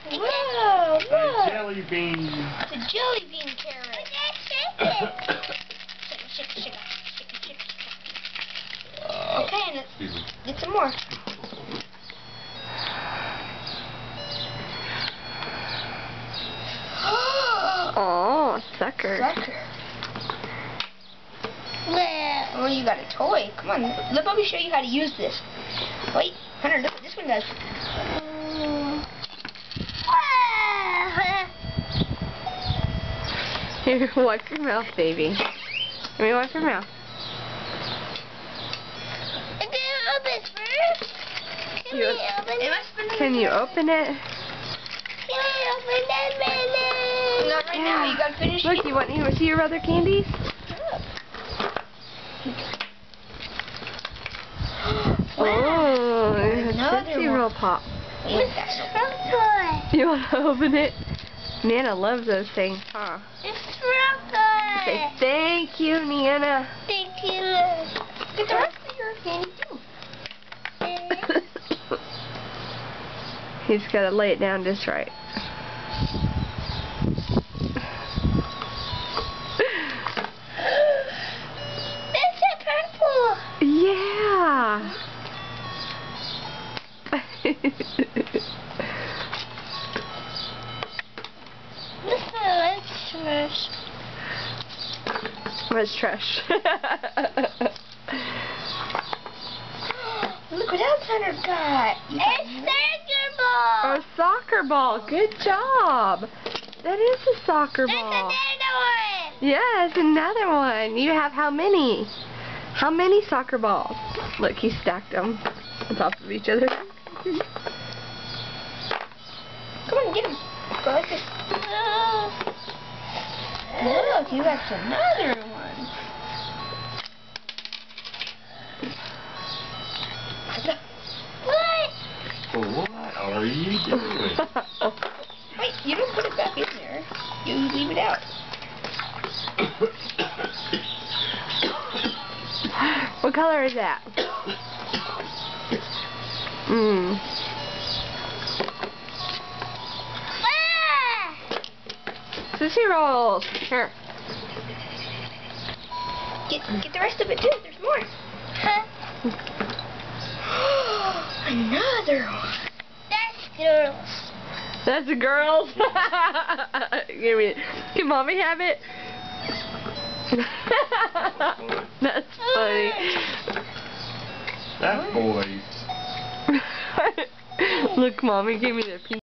Whoa, A look. jelly bean. It's a jelly bean carrot. Shake it, shake it, shake it. Okay, and get some more. Oh, sucker. Sucker. Oh, you got a toy. Come on, let Bubby show you how to use this. Wait, Hunter, look what this one does. Here, wipe your mouth, baby. Let me wipe your mouth. Can you open it? Not right now. You gotta finish. Look, you want to see your other candies? Oh, it's Tootsie Roll Pop. You want to open it? Nana loves those things, huh? It's real good. Say thank you, Nana. Thank you. Get the rest of your candy too. He's got to lay it down just right. It's a purple. Yeah. Where's trash? Look what else Hunter got. It's soccer ball. A soccer ball. Good job. That is a soccer There's ball. another one. Yes, another one. You have how many? How many soccer balls? Look, he stacked them on top of each other. Come on, get him. Go like this. Look, you got another one. What? What are you doing? Wait, you don't put it back in there. You leave it out. What color is that? Tootsie Rolls. Here. Get the rest of it too. There's more. Huh? Another one. That's girls. That's the girls. Give me it. Can Mommy have it? That's funny. That boy. Look, Mommy gave me the pink.